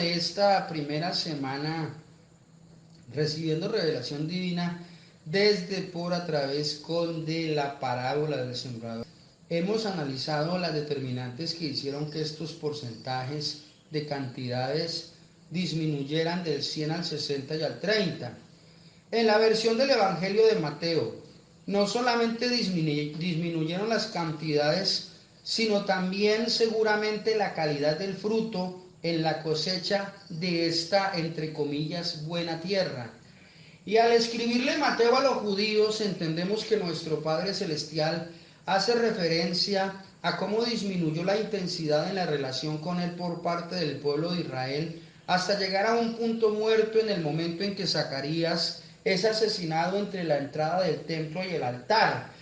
De esta primera semana recibiendo revelación divina desde por a través de la parábola del sembrador. Hemos analizado las determinantes que hicieron que estos porcentajes de cantidades disminuyeran del 100 al 60 y al 30. En la versión del Evangelio de Mateo, no solamente disminuyeron las cantidades, sino también seguramente la calidad del fruto en la cosecha de esta, entre comillas, buena tierra. Y al escribirle Mateo a los judíos, entendemos que nuestro Padre Celestial hace referencia a cómo disminuyó la intensidad en la relación con Él por parte del pueblo de Israel, hasta llegar a un punto muerto en el momento en que Zacarías es asesinado entre la entrada del templo y el altar.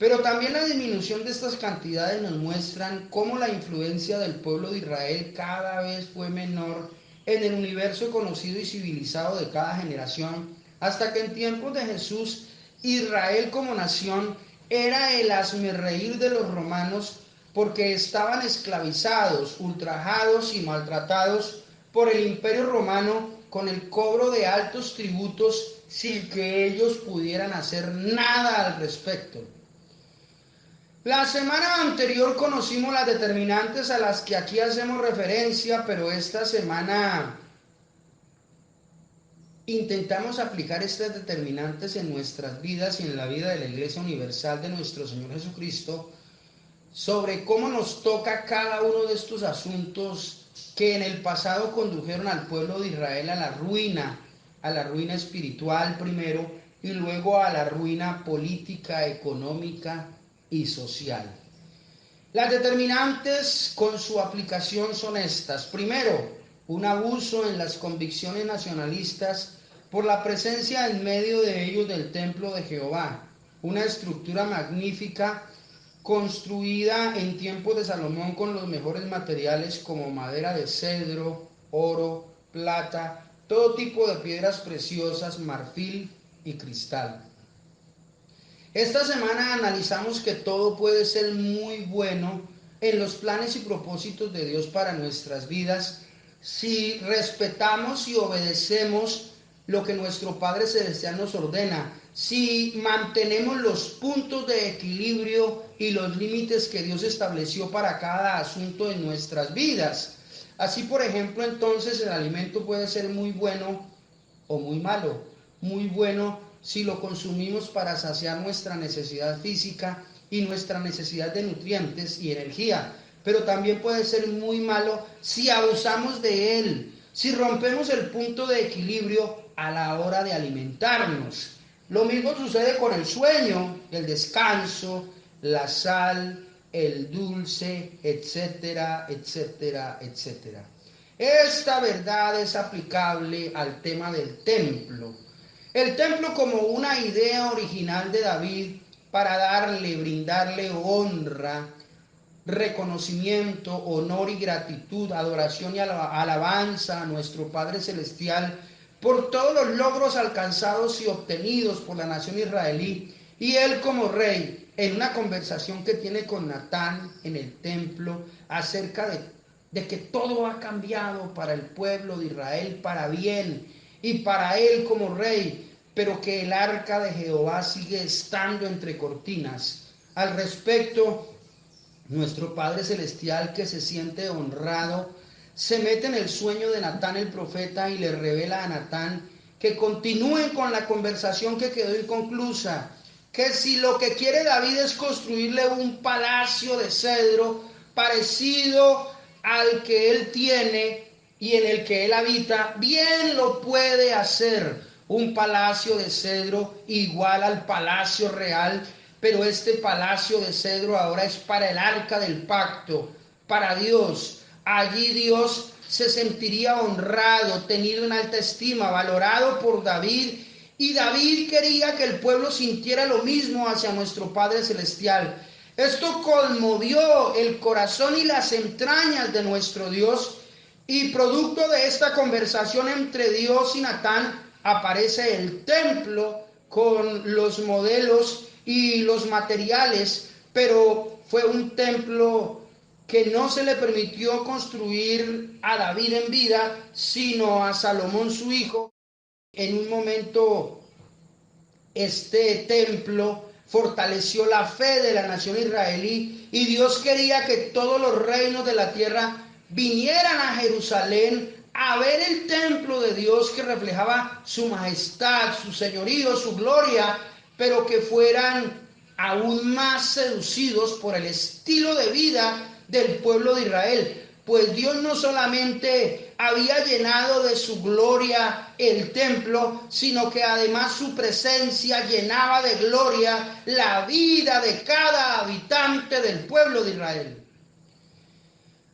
Pero también la disminución de estas cantidades nos muestran cómo la influencia del pueblo de Israel cada vez fue menor en el universo conocido y civilizado de cada generación, hasta que en tiempos de Jesús, Israel como nación era el hazmerreír de los romanos, porque estaban esclavizados, ultrajados y maltratados por el imperio romano con el cobro de altos tributos sin que ellos pudieran hacer nada al respecto. La semana anterior conocimos las determinantes a las que aquí hacemos referencia, pero esta semana intentamos aplicar estas determinantes en nuestras vidas y en la vida de la Iglesia Universal de nuestro Señor Jesucristo, sobre cómo nos toca cada uno de estos asuntos que en el pasado condujeron al pueblo de Israel a la ruina espiritual primero y luego a la ruina política, económica y social. Las determinantes con su aplicación son estas. Primero, un abuso en las convicciones nacionalistas por la presencia en medio de ellos del templo de Jehová, una estructura magnífica construida en tiempos de Salomón con los mejores materiales como madera de cedro, oro, plata, todo tipo de piedras preciosas, marfil y cristal. Esta semana analizamos que todo puede ser muy bueno en los planes y propósitos de Dios para nuestras vidas si respetamos y obedecemos lo que nuestro Padre Celestial nos ordena, si mantenemos los puntos de equilibrio y los límites que Dios estableció para cada asunto de nuestras vidas. Así, por ejemplo, entonces el alimento puede ser muy bueno o muy malo. Muy bueno si lo consumimos para saciar nuestra necesidad física y nuestra necesidad de nutrientes y energía, pero también puede ser muy malo si abusamos de él, si rompemos el punto de equilibrio a la hora de alimentarnos. Lo mismo sucede con el sueño, el descanso, la sal, el dulce, etcétera, etcétera, etcétera. Esta verdad es aplicable al tema del templo. El templo como una idea original de David para brindarle honra, reconocimiento, honor y gratitud, adoración y alabanza a nuestro Padre Celestial por todos los logros alcanzados y obtenidos por la nación israelí, y él como rey, en una conversación que tiene con Natán en el templo acerca de que todo ha cambiado para el pueblo de Israel para bien y para él como rey, pero que el arca de Jehová sigue estando entre cortinas. Al respecto, nuestro Padre Celestial, que se siente honrado, se mete en el sueño de Natán el profeta y le revela a Natán que continúen con la conversación que quedó inconclusa, que si lo que quiere David es construirle un palacio de cedro parecido al que él tiene y en el que él habita, bien lo puede hacer, un palacio de cedro igual al palacio real, pero este palacio de cedro ahora es para el arca del pacto, para Dios. Allí Dios se sentiría honrado, tenido en alta estima, valorado por David, y David quería que el pueblo sintiera lo mismo hacia nuestro Padre Celestial. Esto conmovió el corazón y las entrañas de nuestro Dios, y producto de esta conversación entre Dios y Natán aparece el templo con los modelos y los materiales, pero fue un templo que no se le permitió construir a David en vida, sino a Salomón su hijo. En un momento este templo fortaleció la fe de la nación israelí y Dios quería que todos los reinos de la tierra vinieran a Jerusalén a ver el templo de Dios que reflejaba su majestad, su señorío, su gloria, pero que fueran aún más seducidos por el estilo de vida del pueblo de Israel. Pues Dios no solamente había llenado de su gloria el templo, sino que además su presencia llenaba de gloria la vida de cada habitante del pueblo de Israel.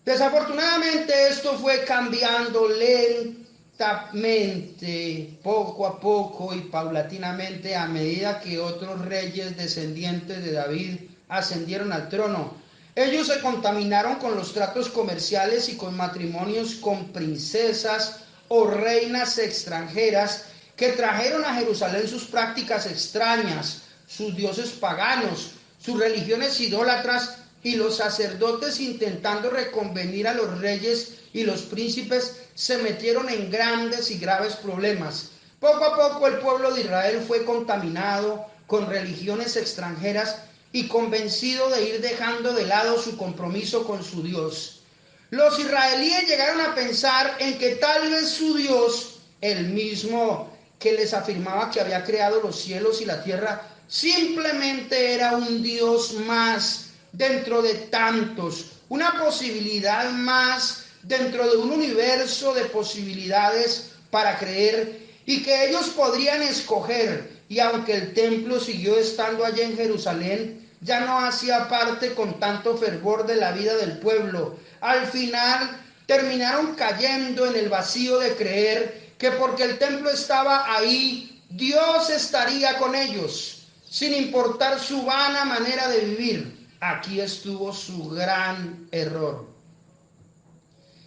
Desafortunadamente esto fue cambiando lentamente, poco a poco y paulatinamente a medida que otros reyes descendientes de David ascendieron al trono. Ellos se contaminaron con los tratos comerciales y con matrimonios con princesas o reinas extranjeras que trajeron a Jerusalén sus prácticas extrañas, sus dioses paganos, sus religiones idólatras, y los sacerdotes, intentando reconvenir a los reyes y los príncipes, se metieron en grandes y graves problemas. Poco a poco el pueblo de Israel fue contaminado con religiones extranjeras y convencido de ir dejando de lado su compromiso con su Dios. Los israelíes llegaron a pensar en que tal vez su Dios, el mismo que les afirmaba que había creado los cielos y la tierra, simplemente era un Dios más dentro de tantos, una posibilidad más dentro de un universo de posibilidades para creer, y que ellos podrían escoger. Y aunque el templo siguió estando allí en Jerusalén, ya no hacía parte con tanto fervor de la vida del pueblo. Al final terminaron cayendo en el vacío de creer que porque el templo estaba ahí, Dios estaría con ellos, sin importar su vana manera de vivir. Aquí estuvo su gran error.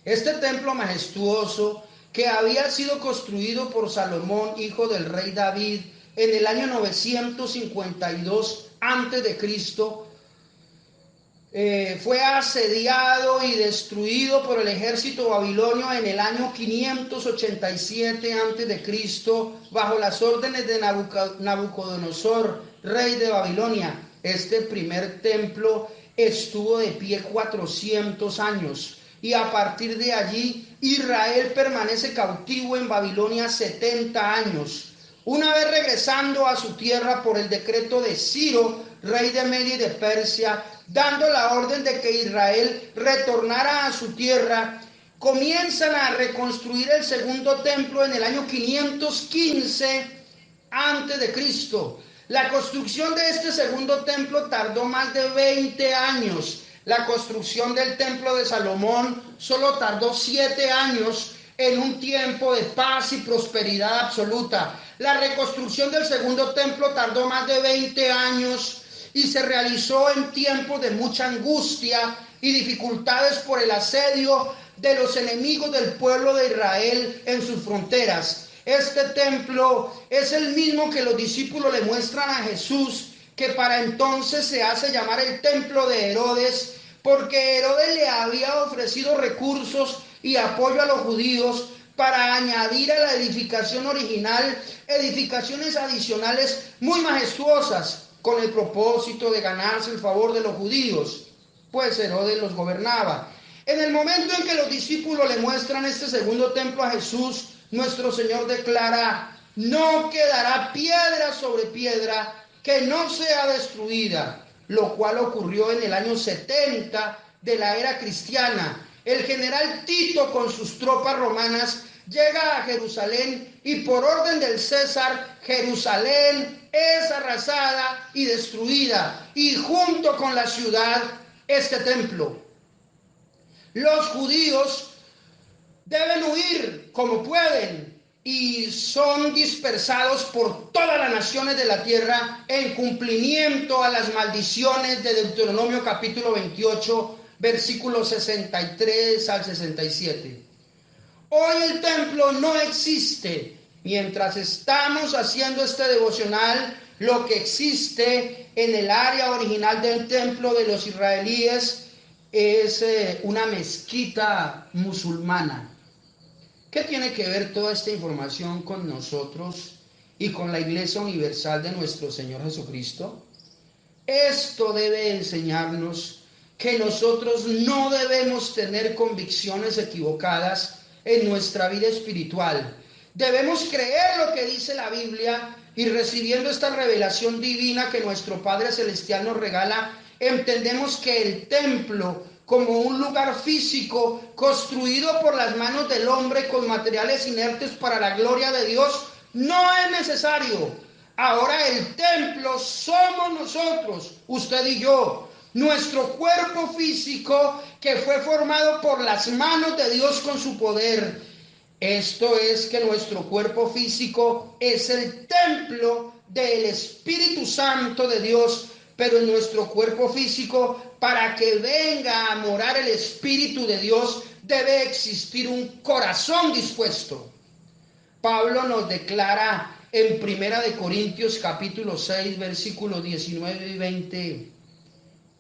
Este templo majestuoso, que había sido construido por Salomón, hijo del rey David, en el año 952 a.C., fue asediado y destruido por el ejército babilonio en el año 587 a.C., bajo las órdenes de Nabucodonosor, rey de Babilonia. Este primer templo estuvo de pie 400 años y a partir de allí Israel permanece cautivo en Babilonia 70 años. Una vez regresando a su tierra por el decreto de Ciro, rey de Media y de Persia, dando la orden de que Israel retornara a su tierra, comienzan a reconstruir el segundo templo en el año 515 a.C. La construcción de este segundo templo tardó más de 20 años. La construcción del templo de Salomón solo tardó 7 años, en un tiempo de paz y prosperidad absoluta. La reconstrucción del segundo templo tardó más de 20 años y se realizó en tiempos de mucha angustia y dificultades por el asedio de los enemigos del pueblo de Israel en sus fronteras. Este templo es el mismo que los discípulos le muestran a Jesús, que para entonces se hace llamar el templo de Herodes, porque Herodes le había ofrecido recursos y apoyo a los judíos para añadir a la edificación original edificaciones adicionales muy majestuosas, con el propósito de ganarse el favor de los judíos, pues Herodes los gobernaba. En el momento en que los discípulos le muestran este segundo templo a Jesús, nuestro Señor declara: no quedará piedra sobre piedra que no sea destruida, lo cual ocurrió en el año 70 de la era cristiana. El general Tito, con sus tropas romanas, llega a Jerusalén y por orden del César, Jerusalén es arrasada y destruida, y junto con la ciudad, este templo. Los judíos deben huir como pueden y son dispersados por todas las naciones de la tierra en cumplimiento a las maldiciones de Deuteronomio capítulo 28, versículos 63 al 67. Hoy el templo no existe. Mientras estamos haciendo este devocional, lo que existe en el área original del templo de los israelíes es una mezquita musulmana. ¿Qué tiene que ver toda esta información con nosotros y con la Iglesia Universal de nuestro Señor Jesucristo? Esto debe enseñarnos que nosotros no debemos tener convicciones equivocadas en nuestra vida espiritual. Debemos creer lo que dice la Biblia y recibiendo esta revelación divina que nuestro Padre Celestial nos regala, entendemos que el templo, como un lugar físico construido por las manos del hombre con materiales inertes para la gloria de Dios, no es necesario. Ahora el templo somos nosotros, usted y yo, nuestro cuerpo físico que fue formado por las manos de Dios con su poder. Esto es que nuestro cuerpo físico es el templo del Espíritu Santo de Dios, pero en nuestro cuerpo físico, para que venga a morar el Espíritu de Dios, debe existir un corazón dispuesto. Pablo nos declara en 1 Corintios capítulo 6, versículos 19 y 20,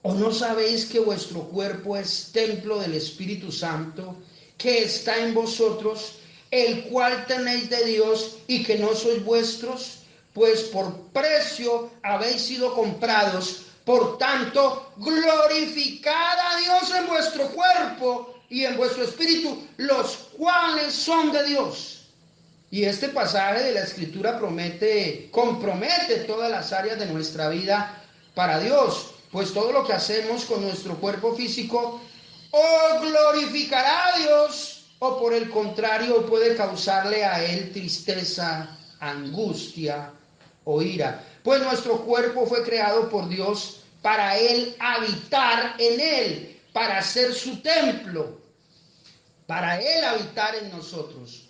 ¿o no sabéis que vuestro cuerpo es templo del Espíritu Santo, que está en vosotros, el cual tenéis de Dios y que no sois vuestros? Pues por precio habéis sido comprados. Por tanto, glorificad a Dios en vuestro cuerpo y en vuestro espíritu, los cuales son de Dios. Y este pasaje de la Escritura compromete todas las áreas de nuestra vida para Dios, pues todo lo que hacemos con nuestro cuerpo físico o glorificará a Dios, o por el contrario puede causarle a Él tristeza, angustia o ira. Pues nuestro cuerpo fue creado por Dios para Él habitar en Él, para ser su templo, para Él habitar en nosotros.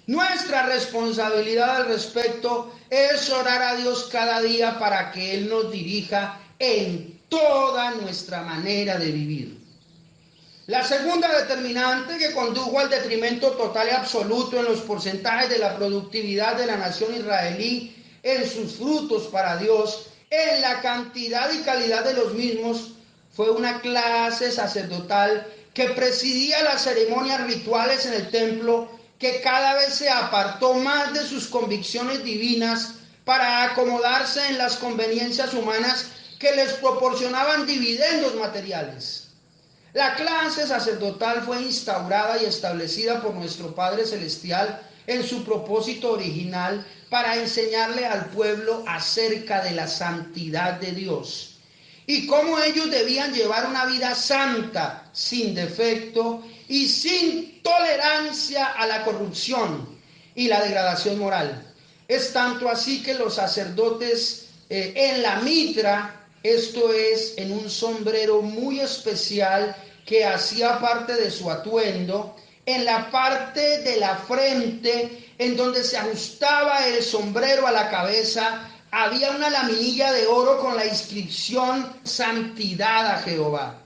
Nuestra responsabilidad al respecto es orar a Dios cada día para que Él nos dirija en toda nuestra manera de vivir. La segunda determinante que condujo al detrimento total y absoluto en los porcentajes de la productividad de la nación israelí, en sus frutos para Dios, en la cantidad y calidad de los mismos, fue una clase sacerdotal que presidía las ceremonias rituales en el templo, que cada vez se apartó más de sus convicciones divinas para acomodarse en las conveniencias humanas que les proporcionaban dividendos materiales. La clase sacerdotal fue instaurada y establecida por nuestro Padre Celestial en su propósito original para enseñarle al pueblo acerca de la santidad de Dios y cómo ellos debían llevar una vida santa, sin defecto y sin tolerancia a la corrupción y la degradación moral. Es tanto así que los sacerdotes en la mitra, esto es, en un sombrero muy especial que hacía parte de su atuendo, en la parte de la frente, en donde se ajustaba el sombrero a la cabeza, había una laminilla de oro con la inscripción Santidad a Jehová.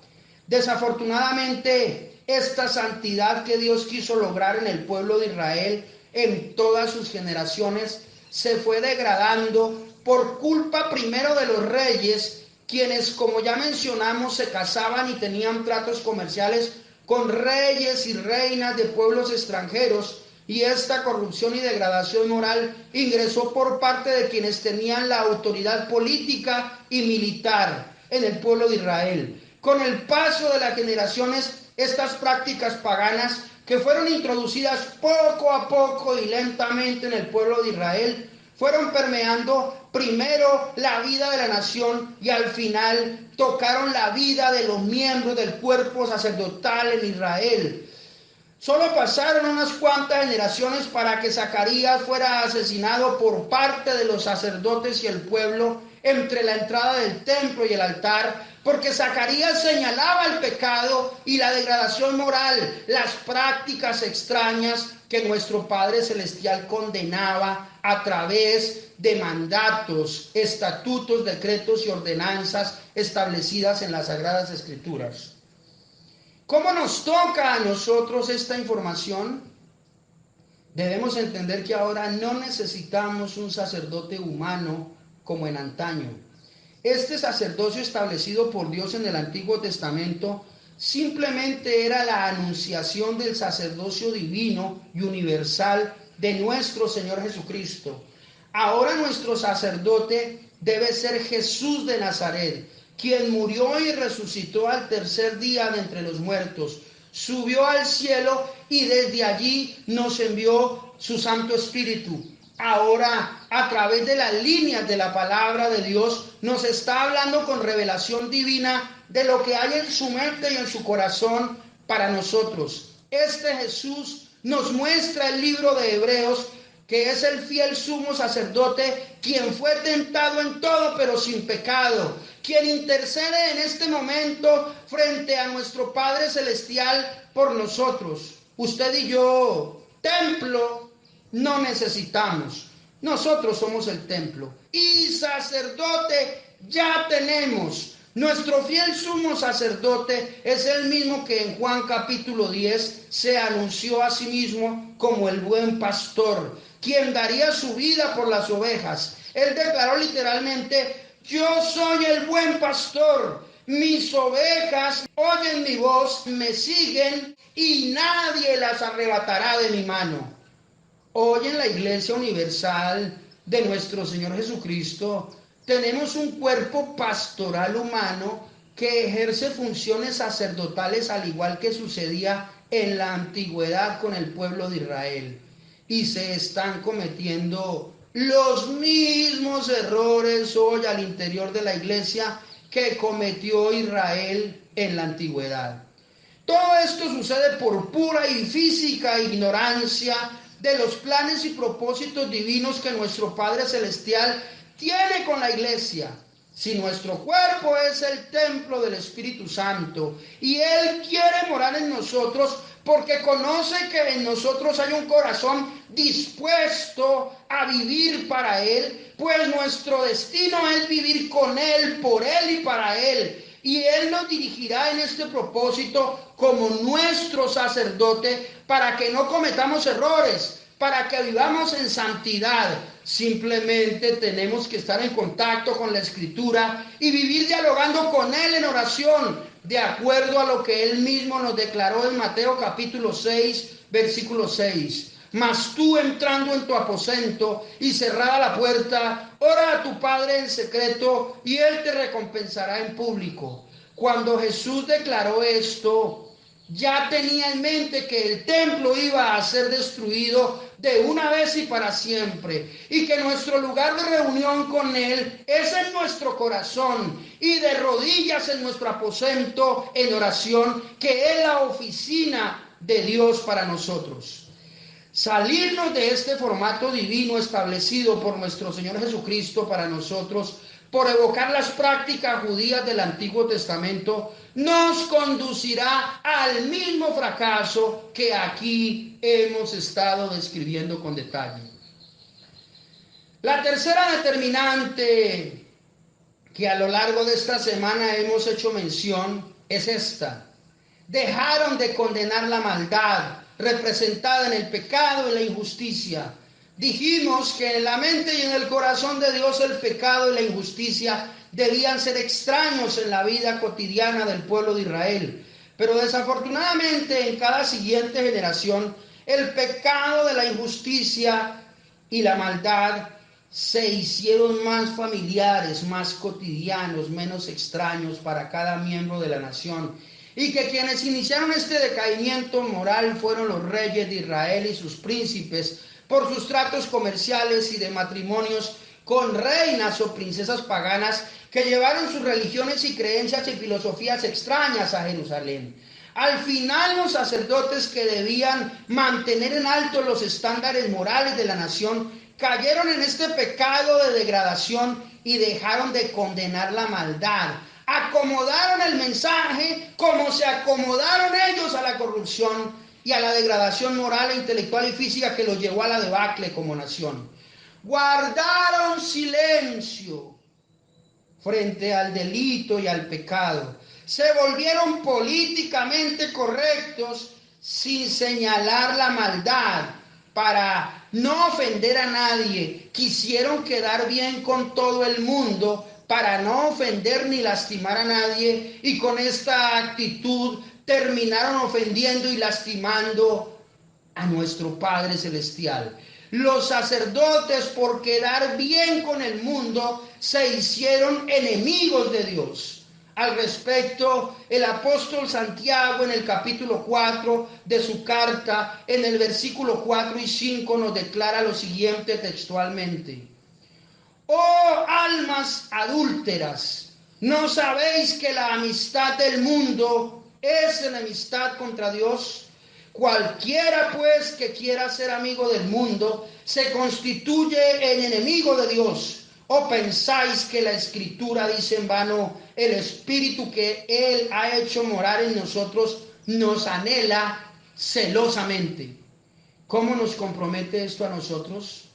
Desafortunadamente, esta santidad que Dios quiso lograr en el pueblo de Israel en todas sus generaciones se fue degradando por culpa primero de los reyes, quienes, como ya mencionamos, se casaban y tenían tratos comerciales con reyes y reinas de pueblos extranjeros, y esta corrupción y degradación moral ingresó por parte de quienes tenían la autoridad política y militar en el pueblo de Israel. Con el paso de las generaciones, estas prácticas paganas que fueron introducidas poco a poco y lentamente en el pueblo de Israel, fueron permeando primero la vida de la nación y al final tocaron la vida de los miembros del cuerpo sacerdotal en Israel. Solo pasaron unas cuantas generaciones para que Zacarías fuera asesinado por parte de los sacerdotes y el pueblo entre la entrada del templo y el altar, porque Zacarías señalaba el pecado y la degradación moral, las prácticas extrañas que nuestro Padre Celestial condenaba a través de mandatos, estatutos, decretos y ordenanzas establecidas en las Sagradas Escrituras. ¿Cómo nos toca a nosotros esta información? Debemos entender que ahora no necesitamos un sacerdote humano como en antaño. Este sacerdocio establecido por Dios en el Antiguo Testamento simplemente era la anunciación del sacerdocio divino y universal de nuestro Señor Jesucristo. Ahora nuestro sacerdote debe ser Jesús de Nazaret, quien murió y resucitó al tercer día de entre los muertos, subió al cielo y desde allí nos envió su Santo Espíritu. Ahora, a través de las líneas de la palabra de Dios, nos está hablando con revelación divina de lo que hay en su mente y en su corazón para nosotros. Este Jesús nos muestra el libro de Hebreos, que es el fiel sumo sacerdote, quien fue tentado en todo pero sin pecado, quien intercede en este momento frente a nuestro Padre Celestial por nosotros. Usted y yo, templo, no necesitamos. Nosotros somos el templo. Y sacerdote ya tenemos. Nuestro fiel sumo sacerdote es el mismo que en Juan capítulo 10 se anunció a sí mismo como el buen pastor, quien daría su vida por las ovejas. Él declaró literalmente: yo soy el buen pastor, mis ovejas oyen mi voz, me siguen y nadie las arrebatará de mi mano. Hoy en la Iglesia Universal de nuestro Señor Jesucristo tenemos un cuerpo pastoral humano que ejerce funciones sacerdotales al igual que sucedía en la antigüedad con el pueblo de Israel. Y se están cometiendo los mismos errores hoy al interior de la Iglesia que cometió Israel en la antigüedad. Todo esto sucede por pura y física ignorancia de los planes y propósitos divinos que nuestro Padre Celestial tiene con la Iglesia. Si nuestro cuerpo es el templo del Espíritu Santo y Él quiere morar en nosotros porque conoce que en nosotros hay un corazón dispuesto a vivir para Él, pues nuestro destino es vivir con Él, por Él y para Él. Y Él nos dirigirá en este propósito como nuestro sacerdote para que no cometamos errores, para que vivamos en santidad. Simplemente tenemos que estar en contacto con la Escritura y vivir dialogando con Él en oración, de acuerdo a lo que Él mismo nos declaró en Mateo capítulo 6, versículo 6. Mas tú, entrando en tu aposento y cerrada la puerta, ora a tu Padre en secreto y Él te recompensará en público. Cuando Jesús declaró esto, ya tenía en mente que el templo iba a ser destruido de una vez y para siempre, y que nuestro lugar de reunión con Él es en nuestro corazón y de rodillas en nuestro aposento en oración, que es la oficina de Dios para nosotros. Salirnos de este formato divino establecido por nuestro Señor Jesucristo para nosotros, por evocar las prácticas judías del Antiguo Testamento, nos conducirá al mismo fracaso que aquí hemos estado describiendo con detalle. La tercera determinante que a lo largo de esta semana hemos hecho mención es esta: dejaron de condenar la maldad representada en el pecado y la injusticia. Dijimos que en la mente y en el corazón de Dios el pecado y la injusticia debían ser extraños en la vida cotidiana del pueblo de Israel, pero desafortunadamente en cada siguiente generación el pecado de la injusticia y la maldad se hicieron más familiares, más cotidianos, menos extraños para cada miembro de la nación, y que quienes iniciaron este decaimiento moral fueron los reyes de Israel y sus príncipes, por sus tratos comerciales y de matrimonios con reinas o princesas paganas que llevaron sus religiones y creencias y filosofías extrañas a Jerusalén. Al final, los sacerdotes que debían mantener en alto los estándares morales de la nación cayeron en este pecado de degradación y dejaron de condenar la maldad. Acomodaron el mensaje como se acomodaron ellos a la corrupción y a la degradación moral e intelectual y física que los llevó a la debacle como nación. Guardaron silencio frente al delito y al pecado. Se volvieron políticamente correctos sin señalar la maldad para no ofender a nadie. Quisieron quedar bien con todo el mundo, para no ofender ni lastimar a nadie, y con esta actitud terminaron ofendiendo y lastimando a nuestro Padre Celestial. Los sacerdotes, por quedar bien con el mundo, se hicieron enemigos de Dios. Al respecto, el apóstol Santiago en el capítulo 4 de su carta, en el versículo 4 y 5, nos declara lo siguiente textualmente: oh almas adúlteras, ¿no sabéis que la amistad del mundo es enemistad contra Dios? Cualquiera pues que quiera ser amigo del mundo se constituye en enemigo de Dios. ¿O pensáis que la Escritura dice en vano: el Espíritu que Él ha hecho morar en nosotros nos anhela celosamente? ¿Cómo nos compromete esto a nosotros?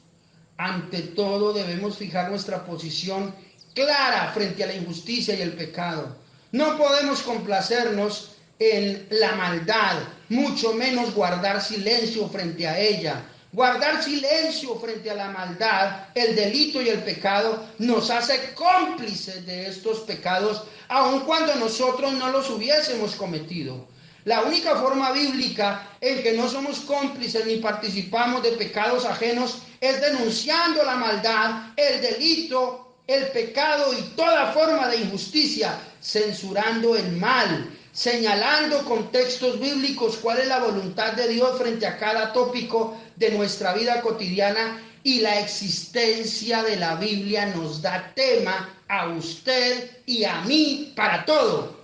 Ante todo debemos fijar nuestra posición clara frente a la injusticia y el pecado. No podemos complacernos en la maldad, mucho menos guardar silencio frente a ella. Guardar silencio frente a la maldad, el delito y el pecado nos hace cómplices de estos pecados, aun cuando nosotros no los hubiésemos cometido. La única forma bíblica en que no somos cómplices ni participamos de pecados ajenos es denunciando la maldad, el delito, el pecado y toda forma de injusticia, censurando el mal, señalando con textos bíblicos cuál es la voluntad de Dios frente a cada tópico de nuestra vida cotidiana, y la existencia de la Biblia nos da tema a usted y a mí para todo.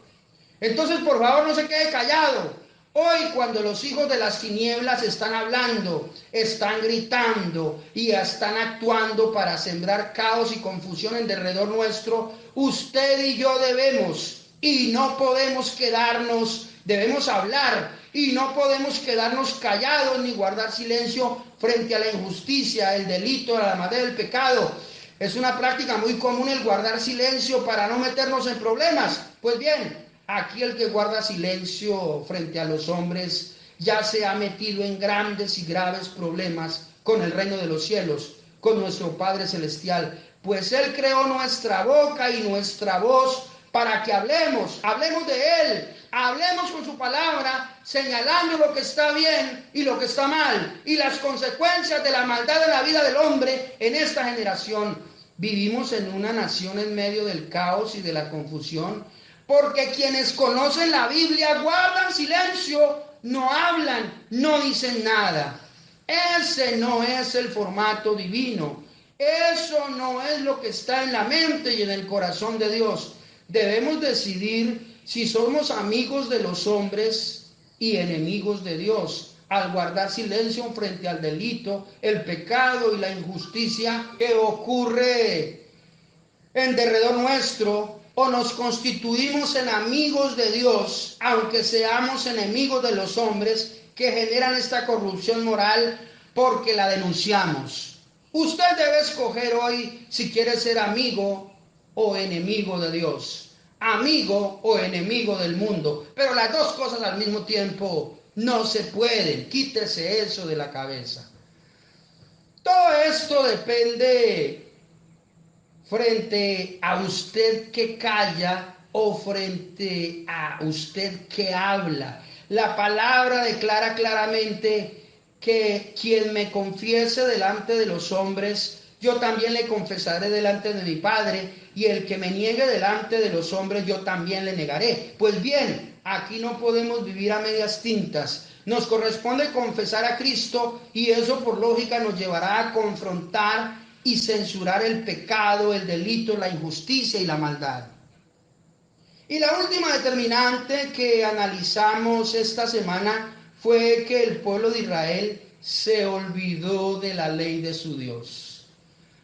Entonces, por favor, no se quede callado. Hoy, cuando los hijos de las tinieblas están hablando, están gritando y están actuando para sembrar caos y confusión en derredor nuestro, usted y yo debemos y no podemos quedarnos, debemos hablar y no podemos quedarnos callados ni guardar silencio frente a la injusticia, el delito, la maldad del pecado. Es una práctica muy común el guardar silencio para no meternos en problemas. Pues bien, aquí el que guarda silencio frente a los hombres ya se ha metido en grandes y graves problemas con el reino de los cielos, con nuestro Padre Celestial, pues Él creó nuestra boca y nuestra voz para que hablemos de Él, hablemos con su palabra, señalando lo que está bien y lo que está mal, y las consecuencias de la maldad de la vida del hombre en esta generación. Vivimos en una nación en medio del caos y de la confusión, porque quienes conocen la Biblia guardan silencio, no hablan, no dicen nada. Ese no es el formato divino. Eso no es lo que está en la mente y en el corazón de Dios. Debemos decidir si somos amigos de los hombres y enemigos de Dios, al guardar silencio frente al delito, el pecado y la injusticia que ocurre en derredor nuestro, o nos constituimos en amigos de Dios, aunque seamos enemigos de los hombres que generan esta corrupción moral porque la denunciamos. Usted debe escoger hoy si quiere ser amigo o enemigo de Dios, amigo o enemigo del mundo, pero las dos cosas al mismo tiempo no se pueden. Quítese eso de la cabeza. Todo esto depende frente a usted que calla o frente a usted que habla. La palabra declara claramente que quien me confiese delante de los hombres, yo también le confesaré delante de mi Padre, y el que me niegue delante de los hombres, yo también le negaré. Pues bien, aquí no podemos vivir a medias tintas. Nos corresponde confesar a Cristo, y eso por lógica nos llevará a confrontar y censurar el pecado, el delito, la injusticia y la maldad. Y la última determinante que analizamos esta semana fue que el pueblo de Israel se olvidó de la ley de su Dios.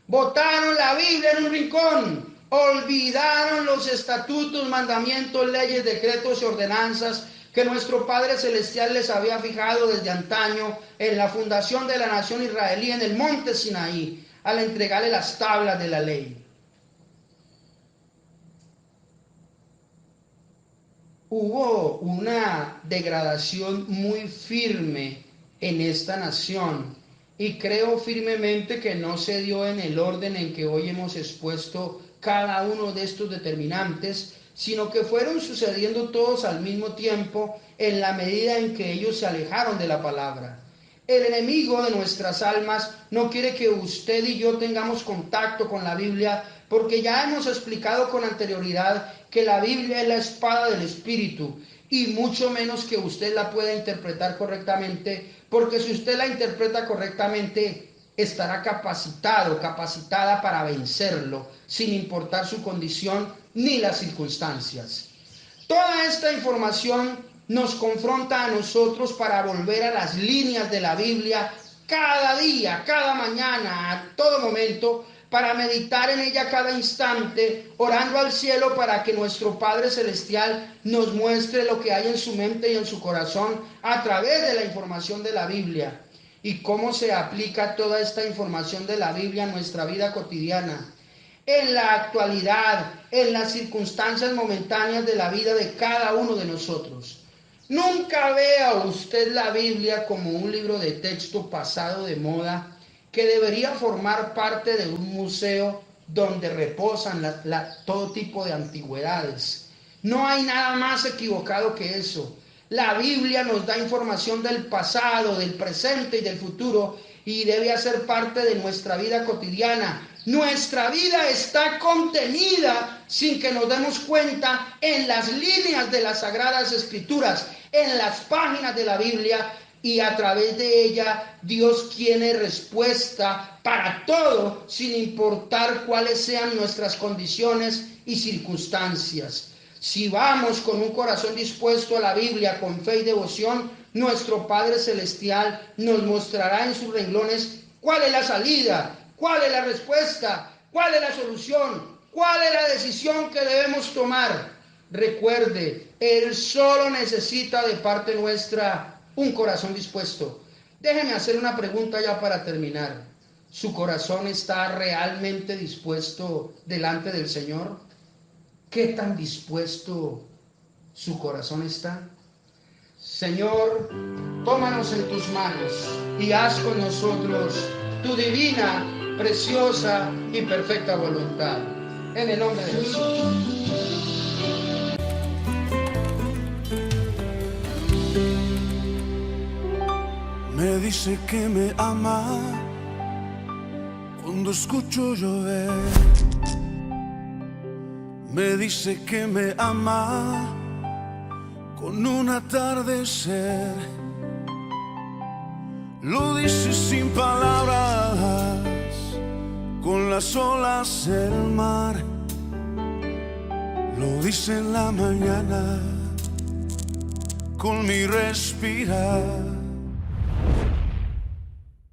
Botaron la Biblia en un rincón, olvidaron los estatutos, mandamientos, leyes, decretos y ordenanzas que nuestro Padre Celestial les había fijado desde antaño en la fundación de la nación israelí en el monte Sinaí, al entregarle las tablas de la ley. Hubo una degradación muy firme en esta nación, y creo firmemente que no se dio en el orden en que hoy hemos expuesto cada uno de estos determinantes, sino que fueron sucediendo todos al mismo tiempo en la medida en que ellos se alejaron de la palabra. El enemigo de nuestras almas no quiere que usted y yo tengamos contacto con la Biblia, porque ya hemos explicado con anterioridad que la Biblia es la espada del Espíritu, y mucho menos que usted la pueda interpretar correctamente, porque si usted la interpreta correctamente, estará capacitada para vencerlo, sin importar su condición ni las circunstancias. Toda esta información nos confronta a nosotros para volver a las líneas de la Biblia cada día, cada mañana, a todo momento, para meditar en ella cada instante, orando al cielo para que nuestro Padre Celestial nos muestre lo que hay en su mente y en su corazón a través de la información de la Biblia. ¿Y cómo se aplica toda esta información de la Biblia en nuestra vida cotidiana? En la actualidad, en las circunstancias momentáneas de la vida de cada uno de nosotros. Nunca vea usted la Biblia como un libro de texto pasado de moda que debería formar parte de un museo donde reposan todo tipo de antigüedades. No hay nada más equivocado que eso. La Biblia nos da información del pasado, del presente y del futuro, y debe hacer parte de nuestra vida cotidiana. Nuestra vida está contenida, sin que nos demos cuenta, en las líneas de las Sagradas Escrituras, en las páginas de la Biblia, y a través de ella Dios tiene respuesta para todo, sin importar cuáles sean nuestras condiciones y circunstancias. Si vamos con un corazón dispuesto a la Biblia, con fe y devoción, nuestro Padre Celestial nos mostrará en sus renglones cuál es la salida, cuál es la respuesta, cuál es la solución, cuál es la decisión que debemos tomar. Recuerde, Él solo necesita de parte nuestra un corazón dispuesto. Déjeme hacer una pregunta ya para terminar. ¿Su corazón está realmente dispuesto delante del Señor? ¿Qué tan dispuesto su corazón está? Señor, tómanos en tus manos y haz con nosotros tu divina, preciosa y perfecta voluntad. En el nombre de Jesús. Me dice que me ama cuando escucho llover. Me dice que me ama con un atardecer. Lo dice sin palabras, con las olas del mar. Lo dice en la mañana, con mi respirar.